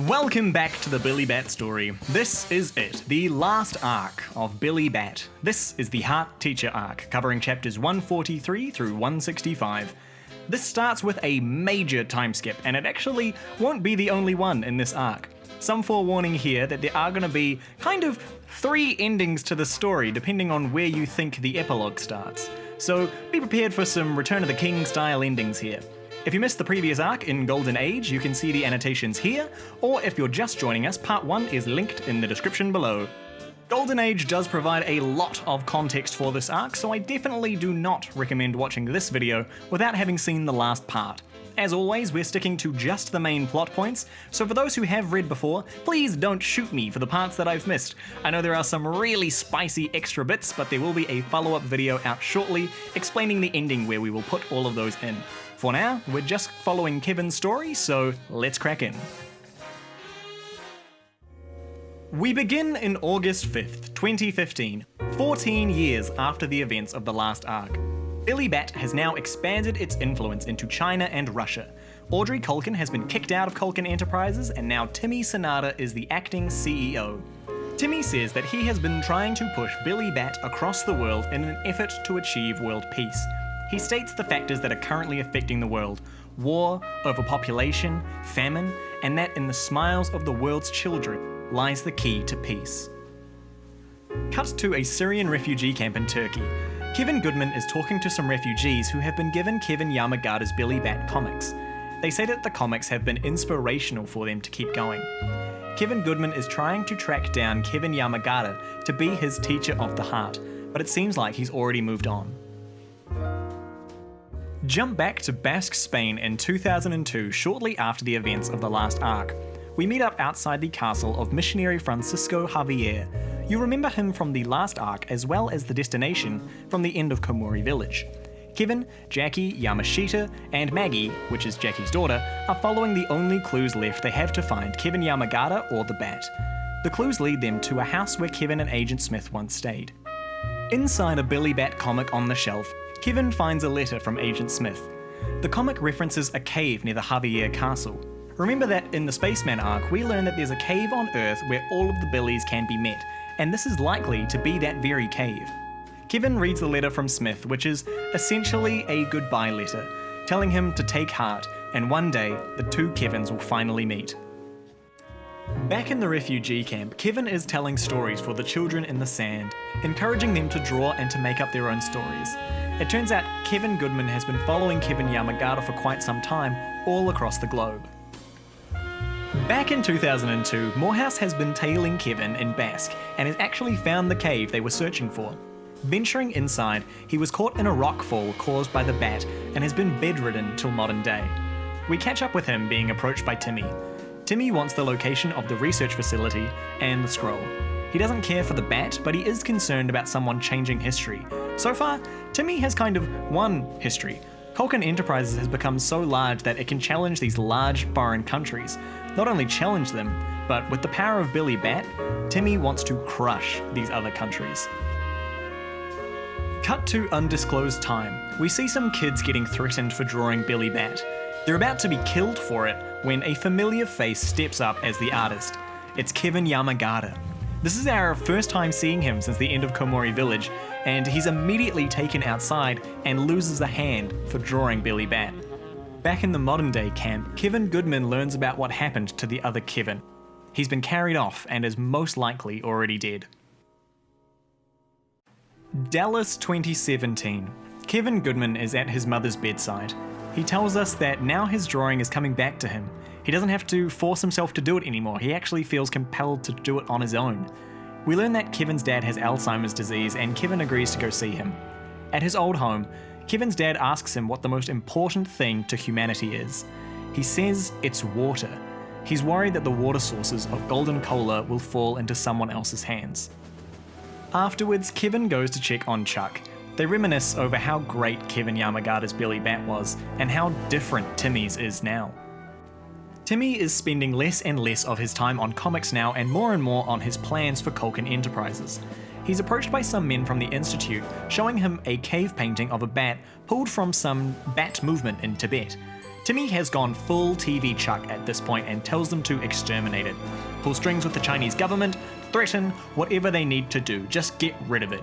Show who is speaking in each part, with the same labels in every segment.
Speaker 1: Welcome back to the Billy Bat story. This is it, the last arc of Billy Bat. This is the Heart Teacher arc, covering chapters 143 through 165. This starts with a major time skip, and it actually won't be the only one in this arc. Some forewarning here that there are going to be kind of 3 endings to the story, depending on where you think the epilogue starts. So be prepared for some Return of the King style endings here. If you missed the previous arc in Golden Age, you can see the annotations here, or if you're just joining us, part 1 is linked in the description below. Golden Age does provide a lot of context for this arc, so I definitely do not recommend watching this video without having seen the last part. As always, we're sticking to just the main plot points, so for those who have read before, please don't shoot me for the parts that I've missed. I know there are some really spicy extra bits, but there will be a follow-up video out shortly explaining the ending where we will put all of those in. For now, we're just following Kevin's story, so let's crack in. We begin in August 5th, 2015, 14 years after the events of the last arc. Billy Bat has now expanded its influence into China and Russia. Audrey Culkin has been kicked out of Culkin Enterprises, and now Timmy Sonata is the acting CEO. Timmy says that he has been trying to push Billy Bat across the world in an effort to achieve world peace. He states the factors that are currently affecting the world: war, overpopulation, famine, and that in the smiles of the world's children lies the key to peace. Cut to a Syrian refugee camp in Turkey. Kevin Goodman is talking to some refugees who have been given Kevin Yamagata's Billy Bat comics. They say that the comics have been inspirational for them to keep going. Kevin Goodman is trying to track down Kevin Yamagata to be his teacher of the heart, but it seems like he's already moved on. Jump back to Basque, Spain in 2002, shortly after the events of the last arc. We meet up outside the castle of missionary Francisco Javier. You remember him from the last arc as well as the destination from the end of Komori Village. Kevin, Jackie, Yamashita, and Maggie, which is Jackie's daughter, are following the only clues left they have to find Kevin Yamagata or the Bat. The clues lead them to a house where Kevin and Agent Smith once stayed. Inside a Billy Bat comic on the shelf, Kevin finds a letter from Agent Smith. The comic references a cave near the Javier castle. Remember that in the Spaceman arc, we learn that there's a cave on Earth where all of the Billies can be met, and this is likely to be that very cave. Kevin reads the letter from Smith, which is essentially a goodbye letter, telling him to take heart, and one day the two Kevins will finally meet. Back in the refugee camp, Kevin is telling stories for the children in the sand, encouraging them to draw and to make up their own stories. It turns out Kevin Goodman has been following Kevin Yamagata for quite some time, all across the globe. Back in 2002, Morehouse has been tailing Kevin in Basque and has actually found the cave they were searching for. Venturing inside, he was caught in a rock fall caused by the Bat and has been bedridden till modern day. We catch up with him being approached by Timmy. Timmy wants the location of the research facility and the scroll. He doesn't care for the Bat, but he is concerned about someone changing history. So far, Timmy has kind of won history. Culkin Enterprises has become so large that it can challenge these large foreign countries. Not only challenge them, but with the power of Billy Bat, Timmy wants to crush these other countries. Cut to undisclosed time. We see some kids getting threatened for drawing Billy Bat. They're about to be killed for it when a familiar face steps up as the artist. It's Kevin Yamagata. This is our first time seeing him since the end of Komori Village, and he's immediately taken outside and loses a hand for drawing Billy Bat. Back in the modern day camp, Kevin Goodman learns about what happened to the other Kevin. He's been carried off and is most likely already dead. Dallas 2017. Kevin Goodman is at his mother's bedside. He tells us that now his drawing is coming back to him. He doesn't have to force himself to do it anymore, he actually feels compelled to do it on his own. We learn that Kevin's dad has Alzheimer's disease and Kevin agrees to go see him. At his old home, Kevin's dad asks him what the most important thing to humanity is. He says it's water. He's worried that the water sources of Golden Cola will fall into someone else's hands. Afterwards, Kevin goes to check on Chuck. They reminisce over how great Kevin Yamagata's Billy Bat was and how different Timmy's is now. Timmy is spending less and less of his time on comics now and more on his plans for Culkin Enterprises. He's approached by some men from the Institute, showing him a cave painting of a bat pulled from some bat movement in Tibet. Timmy has gone full TV Chuck at this point and tells them to exterminate it. Pull strings with the Chinese government, threaten, whatever they need to do, just get rid of it.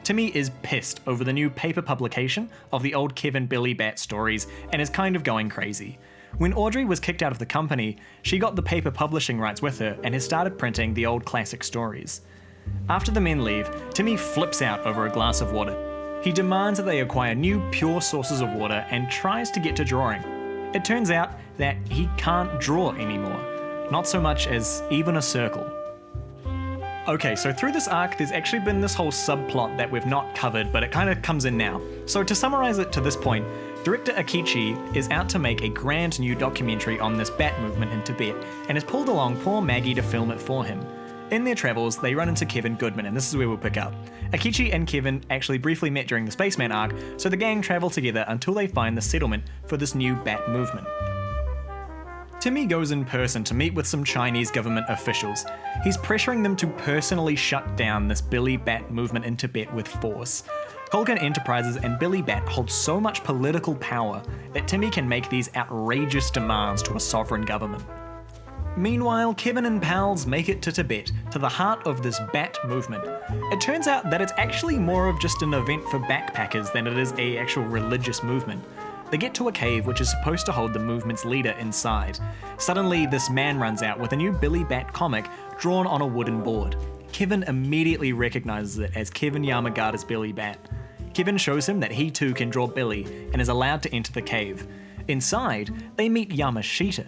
Speaker 1: Timmy is pissed over the new paper publication of the old Kevin Billy Bat stories and is kind of going crazy. When Audrey was kicked out of the company, she got the paper publishing rights with her and has started printing the old classic stories. After the men leave, Timmy flips out over a glass of water. He demands that they acquire new pure sources of water and tries to get to drawing. It turns out that he can't draw anymore, not so much as even a circle. Okay, so through this arc, there's actually been this whole subplot that we've not covered, but it kind of comes in now. So to summarize it to this point, director Akichi is out to make a grand new documentary on this bat movement in Tibet, and has pulled along poor Maggie to film it for him. In their travels, they run into Kevin Goodman, and this is where we'll pick up. Akichi and Kevin actually briefly met during the Spaceman arc, so the gang travel together until they find the settlement for this new bat movement. Timmy goes in person to meet with some Chinese government officials. He's pressuring them to personally shut down this Billy Bat movement in Tibet with force. Culkin Enterprises and Billy Bat hold so much political power that Timmy can make these outrageous demands to a sovereign government. Meanwhile, Kevin and pals make it to Tibet, to the heart of this bat movement. It turns out that it's actually more of just an event for backpackers than it is an actual religious movement. They get to a cave which is supposed to hold the movement's leader inside. Suddenly, this man runs out with a new Billy Bat comic drawn on a wooden board. Kevin immediately recognizes it as Kevin Yamagata's Billy Bat. Kevin shows him that he too can draw Billy and is allowed to enter the cave. Inside, they meet Yamashita.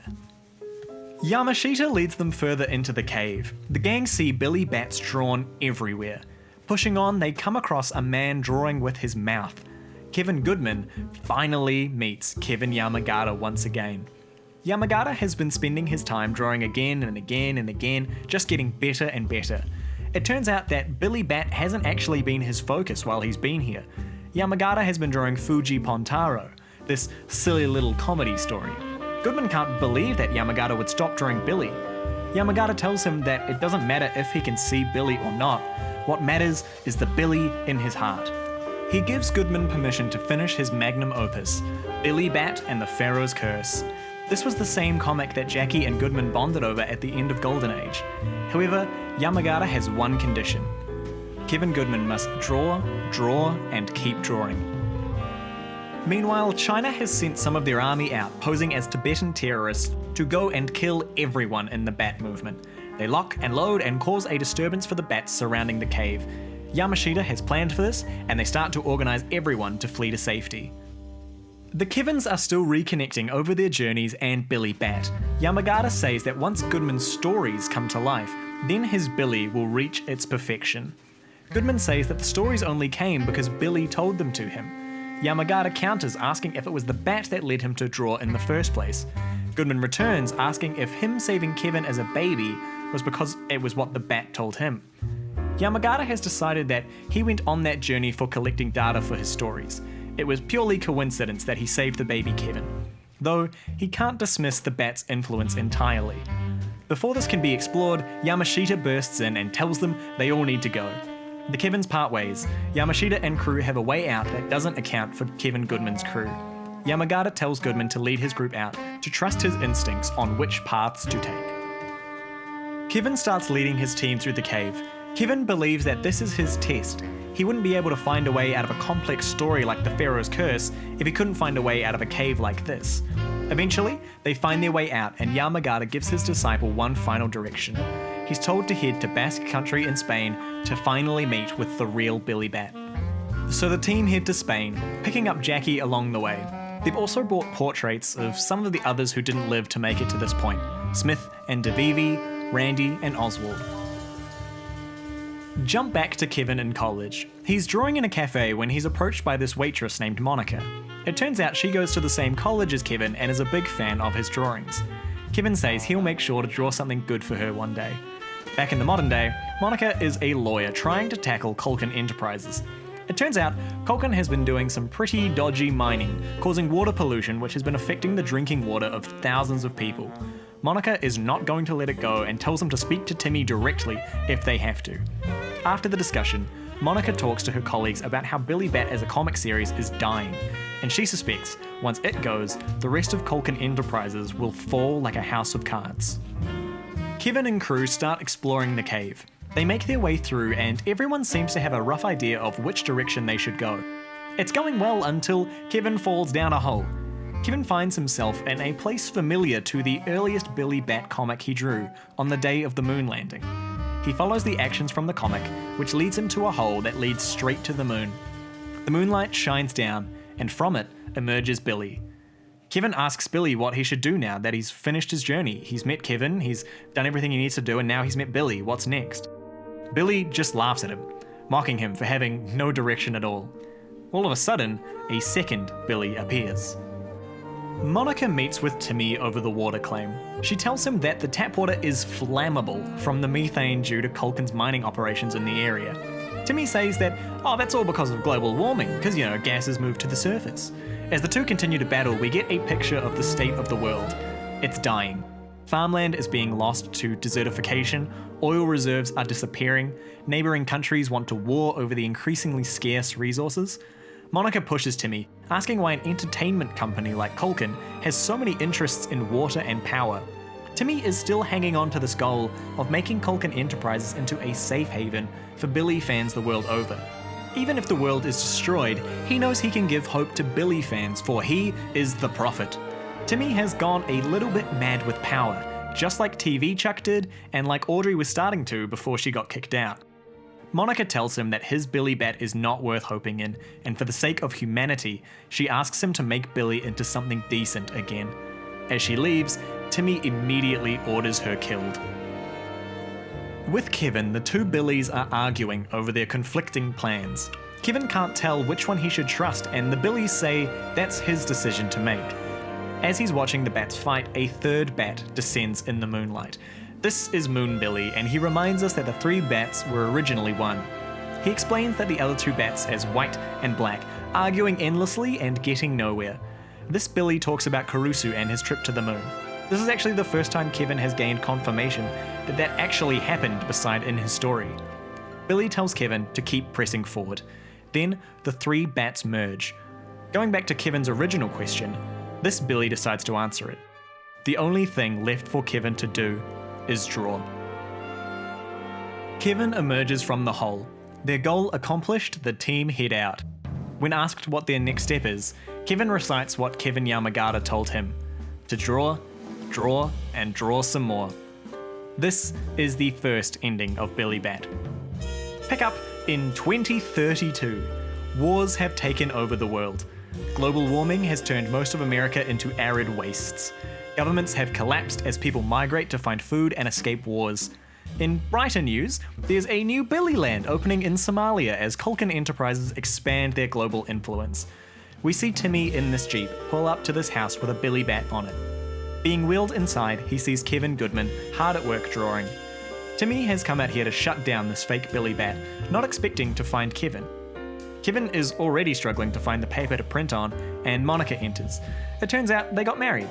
Speaker 1: Yamashita leads them further into the cave. The gang see Billy Bats drawn everywhere. Pushing on, they come across a man drawing with his mouth. Kevin Goodman finally meets Kevin Yamagata once again. Yamagata has been spending his time drawing again and again and again, just getting better and better. It turns out that Billy Bat hasn't actually been his focus while he's been here. Yamagata has been drawing Fuji Pontaro, this silly little comedy story. Goodman can't believe that Yamagata would stop drawing Billy. Yamagata tells him that it doesn't matter if he can see Billy or not. What matters is the Billy in his heart. He gives Goodman permission to finish his magnum opus, Billy Bat and the Pharaoh's Curse. This was the same comic that Jackie and Goodman bonded over at the end of Golden Age. However, Yamagata has one condition. Kevin Goodman must draw, and keep drawing. Meanwhile, China has sent some of their army out, posing as Tibetan terrorists, to go and kill everyone in the Bat movement. They lock and load and cause a disturbance for the bats surrounding the cave. Yamashita has planned for this, and they start to organize everyone to flee to safety. The Kevins are still reconnecting over their journeys and Billy Bat. Yamagata says that once Goodman's stories come to life, then his Billy will reach its perfection. Goodman says that the stories only came because Billy told them to him. Yamagata counters, asking if it was the bat that led him to draw in the first place. Goodman returns, asking if him saving Kevin as a baby was because it was what the bat told him. Yamagata has decided that he went on that journey for collecting data for his stories. It was purely coincidence that he saved the baby Kevin, though he can't dismiss the bat's influence entirely. Before this can be explored, Yamashita bursts in and tells them they all need to go. The Kevins part ways. Yamashita and crew have a way out that doesn't account for Kevin Goodman's crew. Yamagata tells Goodman to lead his group out, to trust his instincts on which paths to take. Kevin starts leading his team through the cave. Kevin believes that this is his test. He wouldn't be able to find a way out of a complex story like the Pharaoh's Curse if he couldn't find a way out of a cave like this. Eventually, they find their way out and Yamagata gives his disciple one final direction. He's told to head to Basque Country in Spain to finally meet with the real Billy Bat. So the team head to Spain, picking up Jackie along the way. They've also brought portraits of some of the others who didn't live to make it to this point: Smith and DeVivi, Randy and Oswald. Jump back to Kevin in college. He's drawing in a cafe when he's approached by this waitress named Monica. It turns out she goes to the same college as Kevin and is a big fan of his drawings. Kevin says he'll make sure to draw something good for her one day. Back in the modern day, Monica is a lawyer trying to tackle Culkin Enterprises. It turns out Culkin has been doing some pretty dodgy mining, causing water pollution which has been affecting the drinking water of thousands of people. Monica is not going to let it go and tells them to speak to Timmy directly if they have to. After the discussion, Monica talks to her colleagues about how Billy Bat as a comic series is dying, and she suspects Once it goes, the rest of Culkin Enterprises will fall like a house of cards. Kevin and crew start exploring the cave. They make their way through and everyone seems to have a rough idea of which direction they should go. It's going well until Kevin falls down a hole. Kevin finds himself in a place familiar to the earliest Billy Bat comic he drew on the day of the moon landing. He follows the actions from the comic, which leads him to a hole that leads straight to the moon. The moonlight shines down, and from it emerges Billy. Kevin asks Billy what he should do now that he's finished his journey. He's met Kevin, he's done everything he needs to do, and now he's met Billy. What's next? Billy just laughs at him, mocking him for having no direction at all. All of a sudden, a second Billy appears. Monica meets with Timmy over the water claim. She tells him that the tap water is flammable from the methane due to Culkin's mining operations in the area. Timmy says that, that's all because of global warming, because, gases move to the surface. As the two continue to battle, we get a picture of the state of the world. It's dying. Farmland is being lost to desertification, oil reserves are disappearing, neighbouring countries want to war over the increasingly scarce resources. Monica pushes Timmy, asking why an entertainment company like Culkin has so many interests in water and power. Timmy is still hanging on to this goal of making Culkin Enterprises into a safe haven for Billy fans the world over. Even if the world is destroyed, he knows he can give hope to Billy fans, for he is the prophet. Timmy has gone a little bit mad with power, just like TV Chuck did, and like Audrey was starting to before she got kicked out. Monica tells him that his Billy Bat is not worth hoping in, and for the sake of humanity, she asks him to make Billy into something decent again. As she leaves, Timmy immediately orders her killed. With Kevin, the two Billies are arguing over their conflicting plans. Kevin can't tell which one he should trust, and the Billies say that's his decision to make. As he's watching the bats fight, a third bat descends in the moonlight. This is Moon Billy, and he reminds us that the three bats were originally one. He explains that the other two bats as white and black, arguing endlessly and getting nowhere. This Billy talks about Caruso and his trip to the moon. This is actually the first time Kevin has gained confirmation that that actually happened beside in his story. Billy tells Kevin to keep pressing forward. Then the three bats merge. Going back to Kevin's original question, this Billy decides to answer it. The only thing left for Kevin to do is draw. Kevin emerges from the hole. Their goal accomplished, the team head out. When asked what their next step is, Kevin recites what Kevin Yamagata told him: to draw, and draw some more. This is the first ending of Billy Bat. Pick up in 2032. Wars have taken over the world. Global warming has turned most of America into arid wastes. Governments have collapsed as people migrate to find food and escape wars. In brighter news, there's a new Billy Land opening in Somalia as Culkin Enterprises expand their global influence. We see Timmy in this Jeep pull up to this house with a Billy Bat on it. Being wheeled inside, he sees Kevin Goodman hard at work drawing. Timmy has come out here to shut down this fake Billy Bat, not expecting to find Kevin. Kevin is already struggling to find the paper to print on, and Monica enters. It turns out they got married.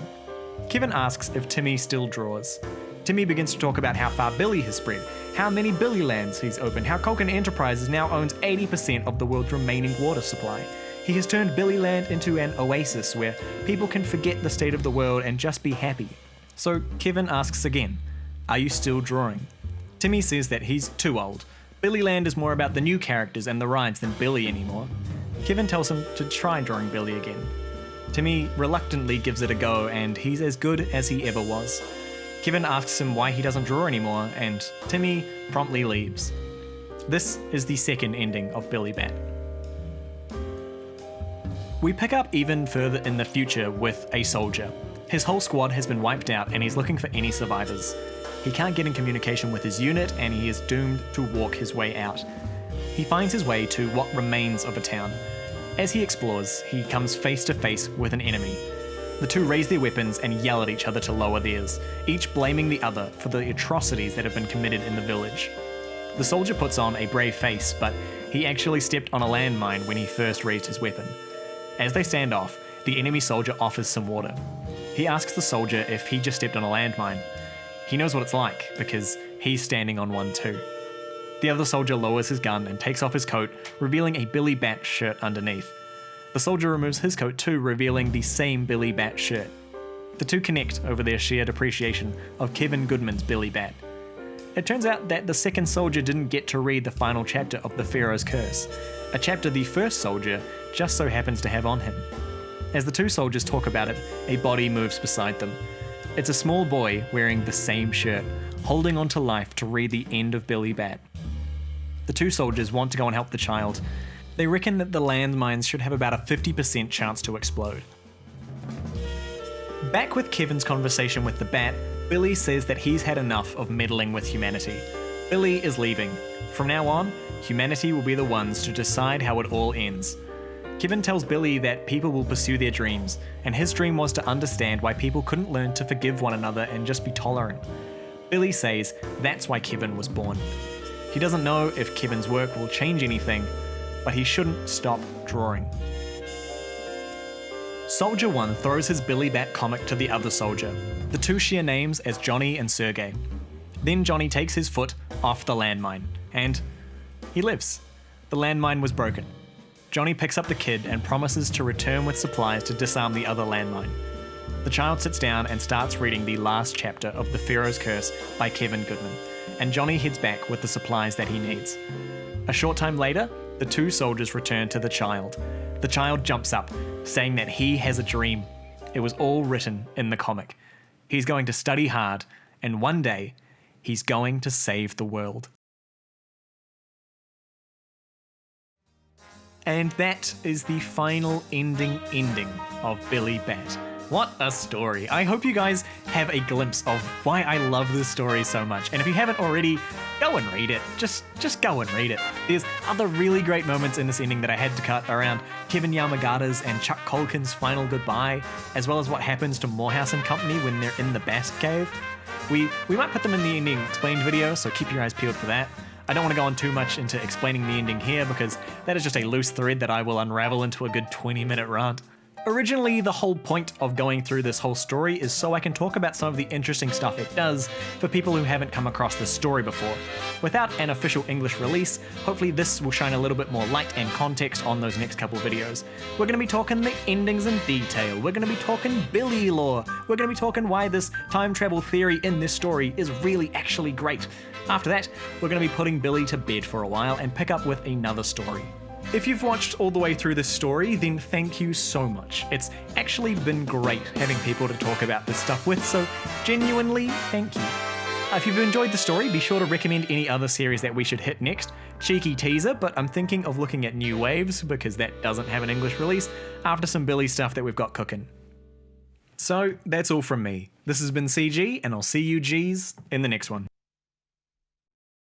Speaker 1: Kevin asks if Timmy still draws. Timmy begins to talk about how far Billy has spread, how many Billy Lands he's opened, how Culkin Enterprises now owns 80% of the world's remaining water supply. He has turned Billy Land into an oasis where people can forget the state of the world and just be happy. So Kevin asks again, are you still drawing? Timmy says that he's too old. Billy Land is more about the new characters and the rides than Billy anymore. Kevin tells him to try drawing Billy again. Timmy reluctantly gives it a go, and he's as good as he ever was. Kevin asks him why he doesn't draw anymore, and Timmy promptly leaves. This is the second ending of Billy Bat. We pick up even further in the future with a soldier. His whole squad has been wiped out and he's looking for any survivors. He can't get in communication with his unit and he is doomed to walk his way out. He finds his way to what remains of a town. As he explores, he comes face to face with an enemy. The two raise their weapons and yell at each other to lower theirs, each blaming the other for the atrocities that have been committed in the village. The soldier puts on a brave face, but he actually stepped on a landmine when he first raised his weapon. As they stand off, the enemy soldier offers some water. He asks the soldier if he just stepped on a landmine. He knows what it's like, because he's standing on one too. The other soldier lowers his gun and takes off his coat, revealing a Billy Bat shirt underneath. The soldier removes his coat too, revealing the same Billy Bat shirt. The two connect over their shared appreciation of Kevin Goodman's Billy Bat. It turns out that the second soldier didn't get to read the final chapter of the Pharaoh's Curse, a chapter the first soldier just so happens to have on him. As the two soldiers talk about it, a body moves beside them. It's a small boy wearing the same shirt, holding on to life to read the end of Billy Bat. The two soldiers want to go and help the child. They reckon that the landmines should have about a 50% chance to explode. Back with Kevin's conversation with the bat, Billy says that he's had enough of meddling with humanity. Billy is leaving. From now on, humanity will be the ones to decide how it all ends. Kevin tells Billy that people will pursue their dreams, and his dream was to understand why people couldn't learn to forgive one another and just be tolerant. Billy says that's why Kevin was born. He doesn't know if Kevin's work will change anything, but he shouldn't stop drawing. Soldier 1 throws his Billy Bat comic to the other soldier. The two share names as Johnny and Sergey. Then Johnny takes his foot off the landmine, and he lives. The landmine was broken. Johnny picks up the kid and promises to return with supplies to disarm the other landmine. The child sits down and starts reading the last chapter of The Pharaoh's Curse by Kevin Goodman, and Johnny heads back with the supplies that he needs. A short time later, the two soldiers return to the child. The child jumps up, saying that he has a dream. It was all written in the comic. He's going to study hard, and one day, he's going to save the world. And that is the final ending of Billy Bat. What a story. I hope you guys have a glimpse of why I love this story so much. And if you haven't already, go and read it. Just go and read it. There's other really great moments in this ending that I had to cut around Kevin Yamagata's and Chuck Colkin's final goodbye, as well as what happens to Morehouse and company when they're in the Basque Cave. We might put them in the ending explained video, so keep your eyes peeled for that. I don't want to go on too much into explaining the ending here because that is just a loose thread that I will unravel into a good 20-minute rant. Originally, the whole point of going through this whole story is so I can talk about some of the interesting stuff it does for people who haven't come across this story before. Without an official English release, hopefully this will shine a little bit more light and context on those next couple videos. We're going to be talking the endings in detail, we're going to be talking Billy lore, we're going to be talking why this time travel theory in this story is really actually great. After that, we're going to be putting Billy to bed for a while and pick up with another story. If you've watched all the way through this story, then thank you so much. It's actually been great having people to talk about this stuff with, so genuinely, thank you. If you've enjoyed the story, be sure to recommend any other series that we should hit next. Cheeky teaser, but I'm thinking of looking at New Waves, because that doesn't have an English release, after some Billy stuff that we've got cooking. So, that's all from me. This has been CG, and I'll see you Gs in the next one.